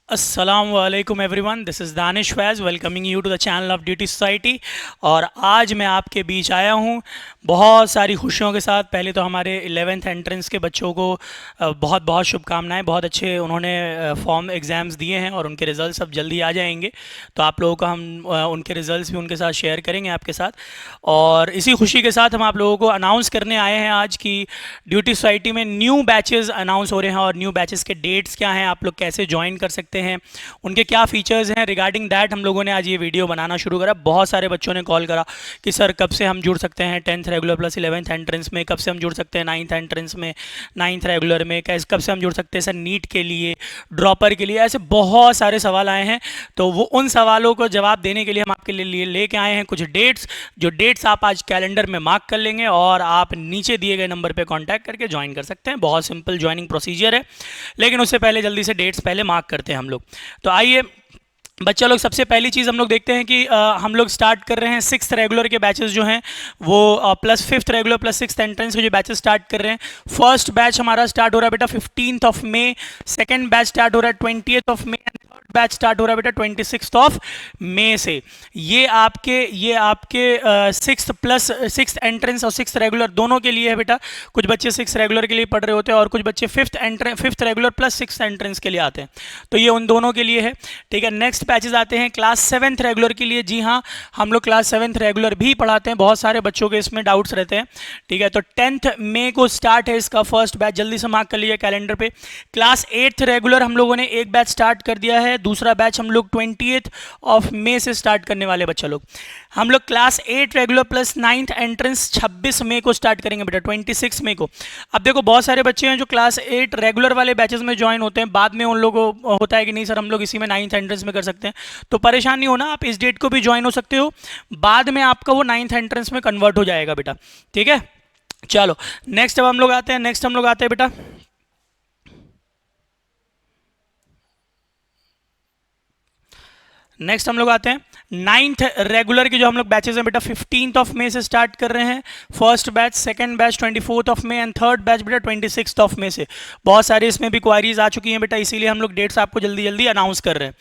अस्सलामुअलैकुम everyone, this is Danish Faiz welcoming you to the channel of duty society. और आज मैं आपके बीच आया हूँ बहुत सारी खुशियों के साथ। पहले तो हमारे 11th एंट्रेंस के बच्चों को बहुत बहुत शुभकामनाएं। बहुत अच्छे उन्होंने फॉर्म एग्ज़ाम्स दिए हैं और उनके रिज़ल्ट्स अब जल्दी आ जाएंगे। तो आप लोगों को हम उनके रिज़ल्ट्स भी उनके साथ शेयर करेंगे आपके साथ। और इसी खुशी के साथ हम आप लोगों को अनाउंस करने आए हैं आज की ड्यूटी सोसाइटी में न्यू बैचेस अनाउंस हो रहे हैं। और न्यू बैचेस के डेट्स क्या हैं, आप लोग कैसे ज्वाइन कर सकते हैं, उनके क्या फीचर्स हैं, रिगार्डिंग दैट हम लोगों ने आज ये वीडियो बनाना शुरू करा। बहुत सारे बच्चों ने कॉल करा कि सर कब से हम जुड़ सकते हैं 10th regular plus 11th entrance में, कब से हम जुड़ सकते हैं 9th एंट्रेंस में, 9th रेगुलर में, कैसे कब से हम जुड़ सकते हैं सर नीट के लिए, ड्रॉपर के लिए। ऐसे बहुत सारे सवाल आए हैं। तो वो उन सवालों को जवाब देने के लिए हम आपके लिए लेके आए हैं कुछ डेट्स, जो डेट्स आप आज कैलेंडर में मार्क कर लेंगे और आप नीचे दिए गए नंबर पे कांटेक्ट करके ज्वाइन कर सकते हैं। बहुत सिंपल ज्वाइनिंग प्रोसीजर है, लेकिन उससे पहले जल्दी से डेट्स पहले मार्क करते हैं हम लोग। तो आइए बच्चा लोग, सबसे पहली चीज़ हम लोग देखते हैं कि हम लोग स्टार्ट कर रहे हैं 6th रेगुलर के बैचेस जो हैं वो plus 5th regular plus 6th entrance के जो बैचेस स्टार्ट कर रहे हैं। फर्स्ट बैच हमारा स्टार्ट हो रहा है बेटा 15th of May, second batch start हो रहा है 20th of May, third batch start हो रहा है बेटा 26th ऑफ मई से। ये आपके 6th प्लस 6th एंट्रेंस और 6th रेगुलर दोनों के लिए है बेटा। कुछ बच्चे 6th रेगुलर के लिए पढ़ रहे होते हैं और कुछ बच्चे 5th regular plus 6th entrance के लिए आते हैं। तो ये उन दोनों के लिए है, ठीक है। नेक्स्ट बैचेस आते हैं क्लास 7th रेगुलर के लिए। जी हाँ, हम लोग क्लास 7th रेगुलर भी पढ़ाते हैं। बहुत सारे बच्चों के इसमें डाउट्स रहते हैं, ठीक है। तो 10th मई को स्टार्ट है इसका फर्स्ट बैच, जल्दी से मार्क कर लीजिए कैलेंडर पे। क्लास 8th रेगुलर हम लोगों ने एक बैच स्टार्ट कर दिया है, दूसरा बैच हम लोग 20th ऑफ मई से स्टार्ट करने वाले बच्चा लोग। हम लोग class 8 regular plus 9th entrance 26 मई को स्टार्ट करेंगे बेटा, 26 मई को। अब देखो बहुत सारे बच्चे हैं जो क्लास 8 रेगुलर वाले बैचेस में ज्वाइन होते हैं, बाद में उन लोगों को होता है कि नहीं सर हम लोग इसी में 9th एंट्रेंस में कर सकते हैं। तो परेशान नहीं होना, आप इस डेट को भी ज्वाइन हो सकते हो, बाद में आपका वो 9th एंट्रेंस में कन्वर्ट हो जाएगा बेटा, ठीक है। चलो नेक्स्ट अब हम लोग आते हैं बेटा नेक्स्ट हम लोग आते हैं 9th रेगुलर के जो हम लोग बैचेस हैं बेटा 15th ऑफ मई से स्टार्ट कर रहे हैं। First batch, second batch 24th of May and third batch बेटा 26th ऑफ मई से। बहुत सारी इसमें भी क्वारीज आ चुकी हैं बेटा, इसीलिए हम लोग डेट्स आपको जल्दी जल्दी अनाउंस कर रहे हैं।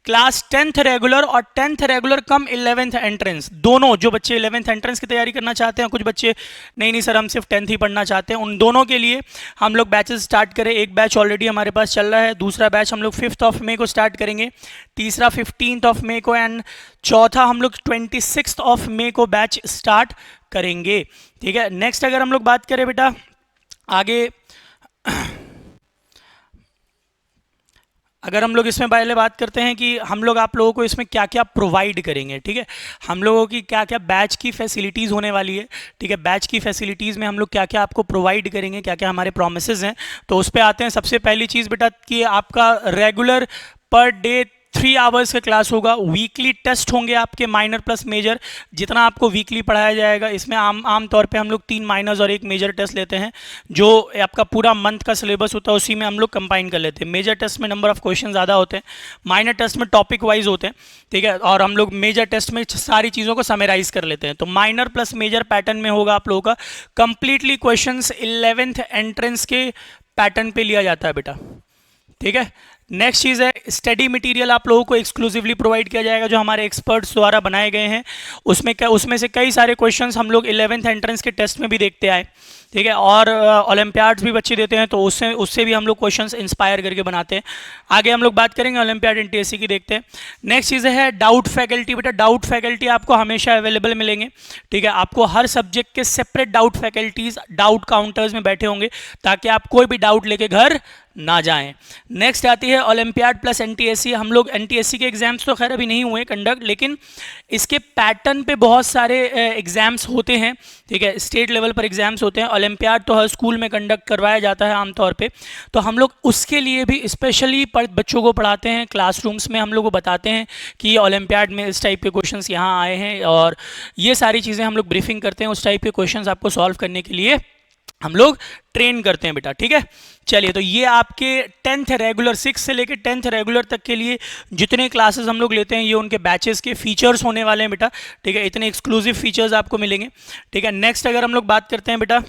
क्लास 10th रेगुलर और 10th रेगुलर कम 11th एंट्रेंस, दोनों जो बच्चे 11th एंट्रेंस की तैयारी करना चाहते हैं, कुछ बच्चे नहीं सर हम सिर्फ 10th ही पढ़ना चाहते हैं, उन दोनों के लिए हम लोग बैचेस स्टार्ट करें। एक बैच ऑलरेडी हमारे पास चल रहा है, दूसरा बैच हम लोग 5th ऑफ मई को स्टार्ट करेंगे, तीसरा 15th ऑफ मई को एंड चौथा हम लोग 26th ऑफ मई को बैच स्टार्ट करेंगे, ठीक है। नेक्स्ट अगर हम लोग बात करें बेटा आगे, अगर हम लोग इसमें पहले बात करते हैं कि हम लोग आप लोगों को इसमें क्या क्या प्रोवाइड करेंगे, ठीक है। हम लोगों की क्या क्या बैच की फैसिलिटीज़ होने वाली है, ठीक है। बैच की फैसिलिटीज़ में हम लोग क्या क्या आपको प्रोवाइड करेंगे, क्या क्या हमारे प्रोमिसेस हैं, तो उस पर आते हैं। सबसे पहली चीज़ बेटा कि आपका रेगुलर पर डे 3 आवर्स का क्लास होगा। वीकली टेस्ट होंगे आपके माइनर प्लस मेजर, जितना आपको वीकली पढ़ाया जाएगा। इसमें आम तौर पे हम लोग 3 माइनर्स और 1 मेजर टेस्ट लेते हैं। जो आपका पूरा मंथ का सिलेबस होता है उसी में हम लोग कंबाइन कर लेते हैं। मेजर टेस्ट में नंबर ऑफ क्वेश्चन ज़्यादा होते हैं, माइनर टेस्ट में टॉपिक वाइज होते हैं, ठीक है। और हम लोग मेजर टेस्ट में सारी चीज़ों को समराइज कर लेते हैं। तो माइनर प्लस मेजर पैटर्न में होगा आप लोगों का कंप्लीटली क्वेश्चन 11th एंट्रेंस के पैटर्न पे लिया जाता है बेटा, ठीक है। नेक्स्ट चीज़ है स्टडी मटेरियल आप लोगों को एक्सक्लूसिवली प्रोवाइड किया जाएगा, जो हमारे एक्सपर्ट्स द्वारा बनाए गए हैं। उसमें से कई सारे क्वेश्चंस हम लोग 11th एंट्रेंस के टेस्ट में भी देखते आए, ठीक है। और ओलंपियाड्स भी बच्चे देते हैं, तो उससे भी हम लोग क्वेश्चंस इंस्पायर करके बनाते हैं। आगे हम लोग बात करेंगे ओलंपियाड एनटीएससी की, देखते हैं। नेक्स्ट चीज़ है डाउट फैकल्टी बेटा। डाउट फैकल्टी आपको हमेशा अवेलेबल मिलेंगे, ठीक है। आपको हर सब्जेक्ट के separate doubt faculties doubt counters में बैठे होंगे, ताकि आप कोई भी डाउट लेके घर ना जाएं। नेक्स्ट आती है ओलंपियाड प्लस एनटीएससी। हम लोग एनटीएससी के एग्जाम्स तो खैर अभी नहीं हुए कंडक्ट, लेकिन इसके पैटर्न पे बहुत सारे एग्जाम्स होते हैं, ठीक है। स्टेट लेवल पर एग्जाम्स होते हैं। ओलंपियाड तो हर स्कूल में कंडक्ट करवाया जाता है आमतौर पे, तो हम लोग उसके लिए भी स्पेशली बच्चों को पढ़ाते हैं। क्लासरूम्स में हम लोग को बताते हैं कि ओलंपियाड में इस टाइप के क्वेश्चंस यहाँ आए हैं, और ये सारी चीज़ें हम लोग ब्रीफिंग करते हैं। उस टाइप के क्वेश्चंस आपको सॉल्व करने के लिए हम लोग ट्रेन करते हैं बेटा, ठीक है। चलिए, तो ये आपके 10th रेगुलर 6 से लेकर 10th रेगुलर तक के लिए जितने क्लासेस हम लोग लेते हैं, ये उनके बैचेस के फीचर्स होने वाले हैं बेटा, ठीक है। इतने एक्सक्लूसिव फीचर्स आपको मिलेंगे, ठीक है। नेक्स्ट अगर हम लोग बात करते हैं बेटा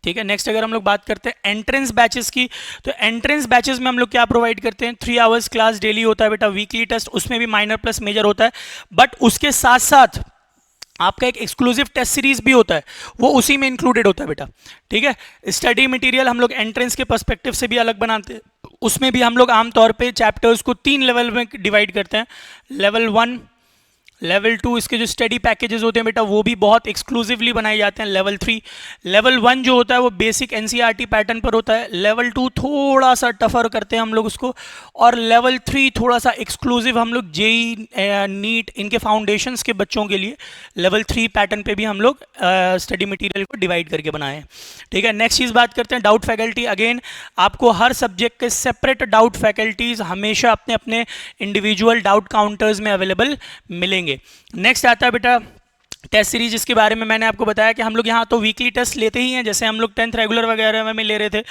ठीक है। नेक्स्ट अगर हम लोग बात करते हैं एंट्रेंस बैचेस की, तो एंट्रेंस बैचेस में हम लोग क्या प्रोवाइड करते हैं, 3 आवर्स क्लास डेली होता है बेटा, वीकली टेस्ट, उसमें भी माइनर प्लस मेजर होता है, बट उसके साथ साथ आपका एक एक्सक्लूसिव टेस्ट सीरीज भी होता है, वो उसी में इंक्लूडेड होता है बेटा। ठीक है। स्टडी मटेरियल हम लोग एंट्रेंस के पर्सपेक्टिव से भी अलग बनाते हैं, उसमें भी हम लोग आमतौर पे चैप्टर्स को 3 लेवल में डिवाइड करते हैं, लेवल 1, लेवल 2, इसके जो स्टडी पैकेजेस होते हैं बेटा वो भी बहुत एक्सक्लूसिवली बनाए जाते हैं, लेवल 3। लेवल 1 जो होता है वो बेसिक एनसीईआरटी पैटर्न पर होता है, लेवल 2 थोड़ा सा टफर करते हैं हम लोग उसको, और लेवल 3 थोड़ा सा एक्सक्लूसिव हम लोग जेई, नीट, इनके फाउंडेशंस के बच्चों के लिए लेवल 3 पैटर्न पे भी हम लोग स्टडी मटीरियल को डिवाइड करके बनाए हैं। ठीक है। नेक्स्ट चीज़ बात करते हैं डाउट फैकल्टी। अगेन आपको हर सब्जेक्ट के सेपरेट डाउट फैकल्टीज हमेशा अपने अपने इंडिविजुअल डाउट काउंटर्स में अवेलेबल मिलेंगे। नेक्स्ट आता है बेटा टेस्ट सीरीज, जिसके बारे में मैंने आपको बताया कि हम लोग यहाँ तो वीकली टेस्ट लेते ही हैं, जैसे हम लोग 10th रेगुलर वगैरह में ले रहे थे,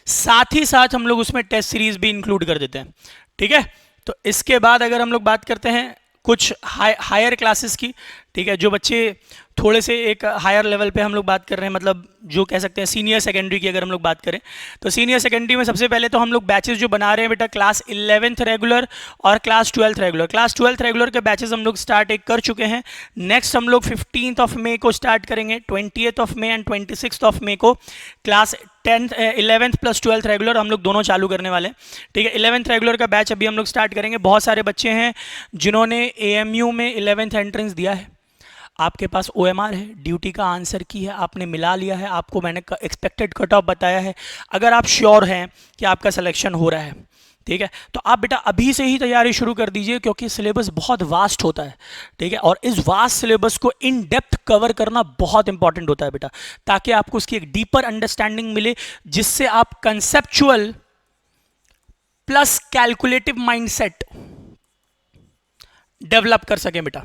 साथ ही साथ हम लोग उसमें टेस्ट सीरीज भी इंक्लूड कर देते हैं। ठीक है। तो इसके बाद अगर हम लोग बात करते हैं कुछ हायर क्लासेस की, ठीक है, जो बच्चे थोड़े से एक हायर लेवल पे हम लोग बात कर रहे हैं, मतलब जो कह सकते हैं सीनियर सेकेंडरी की अगर हम लोग बात करें, तो सीनियर सेकेंडरी में सबसे पहले तो हम लोग बैचेस जो बना रहे हैं बेटा, क्लास 11th रेगुलर और class 12th regular. Class 12th regular के बैचेस हम लोग स्टार्ट एक कर चुके हैं। नेक्स्ट हम लोग 15th ऑफ मई को स्टार्ट करेंगे, 20th of May and 26th of May को class 11th plus 12th regular हम लोग दोनों चालू करने वाले हैं। ठीक है। 11th रेगुलर का बैच अभी हम लोग स्टार्ट करेंगे। बहुत सारे बच्चे हैं जिन्होंने AMU में 11th एंट्रेंस दिया है, आपके पास OMR है, ड्यूटी का आंसर की है, आपने मिला लिया है, आपको मैंने एक्सपेक्टेड कट ऑफ बताया है, अगर आप श्योर हैं कि आपका सिलेक्शन हो रहा है, ठीक है, तो आप बेटा अभी से ही तैयारी शुरू कर दीजिए, क्योंकि सिलेबस बहुत वास्ट होता है। ठीक है। और इस वास्ट सिलेबस को इन डेप्थ कवर करना बहुत इंपॉर्टेंट होता है बेटा, ताकि आपको उसकी एक डीपर अंडरस्टैंडिंग मिले, जिससे आप conceptual plus calculative mindset develop कर सकें बेटा,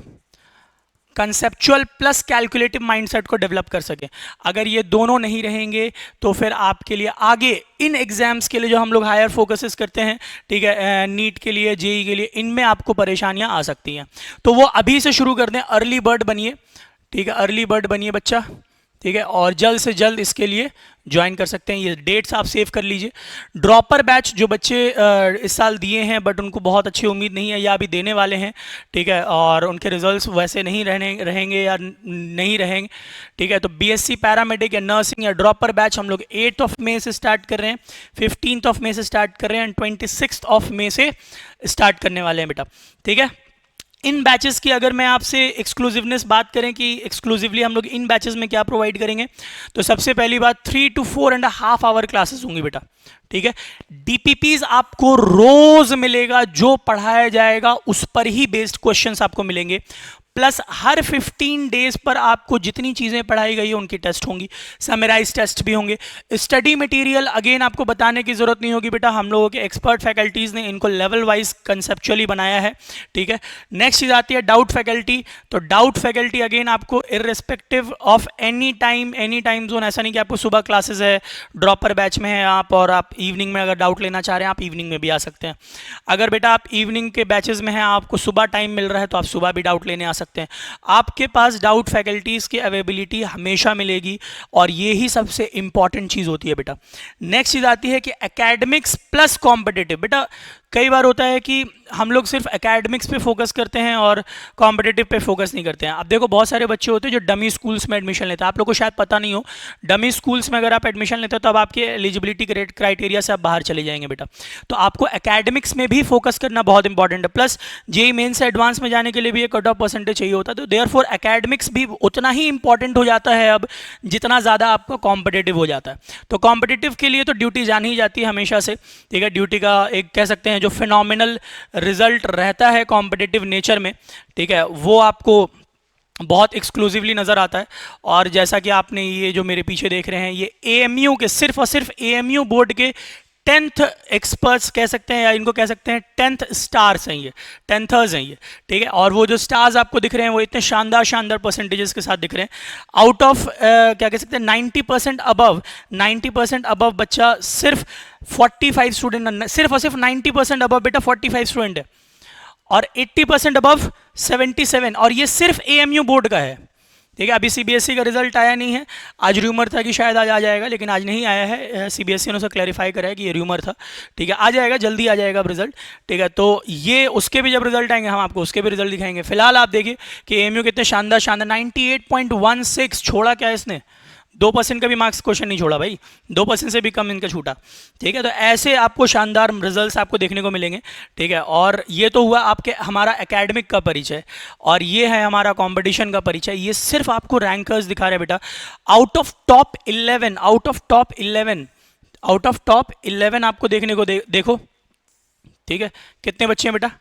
कंसेप्चुअल प्लस कैलकुलेटिव माइंडसेट को डेवलप कर सके। अगर ये दोनों नहीं रहेंगे तो फिर आपके लिए आगे इन एग्जाम्स के लिए जो हम लोग हायर फोकसेस करते हैं, ठीक है, नीट के लिए, जेई के लिए, इनमें आपको परेशानियां आ सकती हैं। तो वो अभी से शुरू कर दें, अर्ली बर्ड बनिए। ठीक है। अर्ली बर्ड बनिए बच्चा। ठीक है। और जल्द से जल्द इसके लिए ज्वाइन कर सकते हैं। ये डेट्स आप सेव कर लीजिए। ड्रॉपर बैच जो बच्चे इस साल दिए हैं बट उनको बहुत अच्छी उम्मीद नहीं है या अभी देने वाले हैं, ठीक है, और उनके रिजल्ट्स वैसे नहीं रहेंगे या नहीं रहेंगे, ठीक है, तो BSc पैरामेडिक या नर्सिंग या ड्रॉपर बैच हम लोग 8th ऑफ मई से स्टार्ट कर रहे हैं, 15th ऑफ मई से स्टार्ट कर रहे हैं एंड 26th ऑफ मई से स्टार्ट करने वाले हैं बेटा। ठीक है। इन बैचेस की अगर मैं आपसे एक्सक्लूसिवनेस बात करें कि एक्सक्लूसिवली हम लोग इन बैचेस में क्या प्रोवाइड करेंगे, तो सबसे पहली बात 3 to 4.5 आवर क्लासेस होंगी बेटा। ठीक है। DPPs आपको रोज मिलेगा, जो पढ़ाया जाएगा उस पर ही बेस्ड क्वेश्चंस आपको मिलेंगे, प्लस हर 15 डेज पर आपको जितनी चीज़ें पढ़ाई गई है उनकी टेस्ट होंगी, समराइज टेस्ट भी होंगे। स्टडी मटेरियल अगेन आपको बताने की ज़रूरत नहीं होगी बेटा, हम लोगों के एक्सपर्ट फैकल्टीज़ ने इनको लेवल वाइज कंसेप्चुअली बनाया है। ठीक है। नेक्स्ट चीज़ आती है डाउट फैकल्टी। तो डाउट फैकल्टी अगेन आपको irrespective of any time zone, ऐसा नहीं कि आपको सुबह क्लासेस है, ड्रॉपर बैच में है आप, और आप इवनिंग में अगर डाउट लेना चाह रहे हैं आप इवनिंग में भी आ सकते हैं। अगर बेटा आप इवनिंग के बैचेस में हैं, आपको सुबह टाइम मिल रहा है, तो आप सुबह भी डाउट लेने आ सकते हैं। आपके पास डाउट फैकल्टीज की अवेलेबिलिटी हमेशा मिलेगी, और ये ही सबसे इंपॉर्टेंट चीज होती है बेटा। नेक्स्ट चीज आती है कि एकेडमिक्स प्लस कॉम्पिटिटिव। बेटा कई बार होता है कि हम लोग सिर्फ एकेडमिक्स पे फोकस करते हैं और कॉम्पिटिटिव पे फोकस नहीं करते हैं। अब देखो बहुत सारे बच्चे होते हैं जो डमी स्कूल्स में एडमिशन लेते हैं, आप लोग को शायद पता नहीं हो, डमी स्कूल्स में अगर आप एडमिशन लेते हो तो अब आपके एलिजिबिलिटी क्राइटेरिया से आप बाहर चले जाएंगे बेटा। तो आपको एकेडमिक्स में भी फोकस करना बहुत इंपॉर्टेंट है, प्लस जेईई मेन से एडवांस में जाने के लिए भी एक कट ऑफ परसेंटेज चाहिए होता है, तो देयरफॉर एकेडमिक्स भी उतना ही इंपॉर्टेंट हो जाता है अब, जितना ज़्यादा आपका कॉम्पिटिटिव हो जाता है। तो कॉम्पिटिटिव के लिए तो ड्यूटी जानी ही जाती है हमेशा से। ठीक है। ड्यूटी का एक कह सकते हैं जो फिनोमिनल रिजल्ट रहता है कॉम्पिटिटिव नेचर में, ठीक है, वो आपको बहुत एक्सक्लूसिवली नज़र आता है। और जैसा कि आपने ये जो मेरे पीछे देख रहे हैं, ये AMU के सिर्फ और सिर्फ AMU बोर्ड के 10th एक्सपर्ट्स कह सकते हैं, या इनको कह सकते हैं 10th स्टार्स हैं, ये 10thers हैं ये। ठीक है। और वो जो स्टार्स आपको दिख रहे हैं वो इतने शानदार परसेंटेजेस के साथ दिख रहे हैं। आउट ऑफ क्या कह सकते हैं 90% अबव बच्चा सिर्फ 45 स्टूडेंट, सिर्फ और सिर्फ 90% अबव बेटा 45 स्टूडेंट है, और 80% अबव 77, और ये सिर्फ AMU बोर्ड का है। ठीक है। अभी सीबीएसई का रिजल्ट आया नहीं है, आज र्यूमर था कि शायद आज आ जाएगा, लेकिन आज नहीं आया है। सीबीएसई ने उसे क्लैरिफाई करा है कि ये र्यूमर था। ठीक है, आ जाएगा, जल्दी आ जाएगा अब रिजल्ट। ठीक है, तो ये उसके भी जब रिजल्ट आएंगे हम आपको उसके भी रिजल्ट दिखाएंगे। फिलहाल आप देखिए कि एएमयू कितने शानदार शानदार 98.16 छोड़ा क्या इसने, 2% का भी मार्क्स क्वेश्चन नहीं छोड़ा भाई, 2% से भी कम इनका छूटा। ठीक है, तो ऐसे आपको शानदार रिजल्ट्स आपको देखने को मिलेंगे। ठीक है, और ये तो हुआ आपके हमारा एकेडमिक का परिचय, और ये है हमारा कंपटीशन का परिचय। ये सिर्फ आपको रैंकर्स दिखा रहे हैं बेटा। Out of top 11, out of top 11, out of top 11 आपको देखने को देखो। ठीक है, कितने बच्चे हैं बेटा,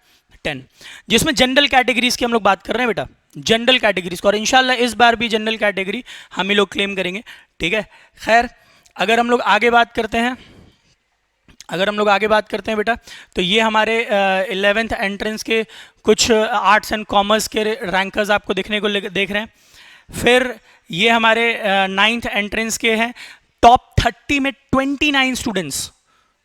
10, जिसमें जनरल कैटेगरीज की हम लोग बात कर रहे हैं बेटा, जनरल कैटेगरीज को, और इंशाल्लाह इस बार भी जनरल कैटेगरी हम ही लोग क्लेम करेंगे। ठीक है, खैर अगर हम लोग आगे बात करते हैं, अगर हम लोग आगे बात करते हैं बेटा, तो ये हमारे 11th एंट्रेंस के कुछ आर्ट्स एंड कॉमर्स के रैंकर्स आपको देखने को देख रहे हैं। फिर ये हमारे 9th एंट्रेंस के हैं, टॉप 30 में 29 स्टूडेंट्स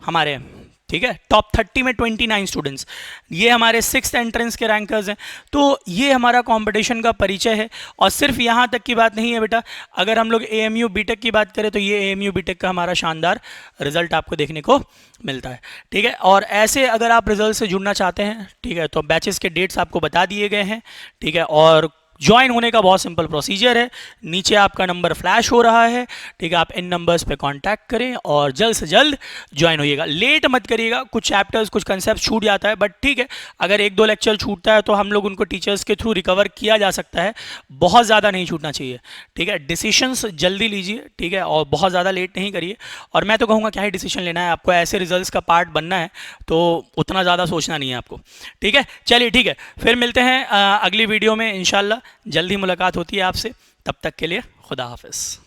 हमारे हैं। ठीक है, टॉप 30 में 29 स्टूडेंट्स, ये हमारे 6th एंट्रेंस के रैंकर्स हैं। तो ये हमारा कंपटीशन का परिचय है। और सिर्फ यहाँ तक की बात नहीं है बेटा, अगर हम लोग एएमयू बीटेक की बात करें तो ये एएमयू बीटेक का हमारा शानदार रिजल्ट आपको देखने को मिलता है। ठीक है, और ऐसे अगर आप रिजल्ट से जुड़ना चाहते हैं, ठीक है, तो बैचेस के डेट्स आपको बता दिए गए हैं। ठीक है, और ज्वाइन होने का बहुत सिंपल प्रोसीजर है, नीचे आपका नंबर फ्लैश हो रहा है। ठीक है, आप इन नंबर्स पे कांटेक्ट करें और जल्द से जल्द ज्वाइन होइएगा, लेट मत करिएगा। कुछ चैप्टर्स कुछ कंसेप्ट छूट जाता है, बट ठीक है, अगर 1-2 लेक्चर छूटता है तो हम लोग उनको टीचर्स के थ्रू रिकवर किया जा सकता है, बहुत ज़्यादा नहीं छूटना चाहिए। ठीक है, डिसीशंस जल्दी लीजिए। ठीक है, और बहुत ज़्यादा लेट नहीं करिए। और मैं तो कहूँगा क्या ही डिसीजन लेना है, आपको ऐसे रिजल्ट्स का पार्ट बनना है तो उतना ज़्यादा सोचना नहीं है आपको। ठीक है, चलिए ठीक है, फिर मिलते हैं अगली वीडियो में इंशाल्लाह, जल्दी मुलाकात होती है आपसे। तब तक के लिए खुदा हाफिज़।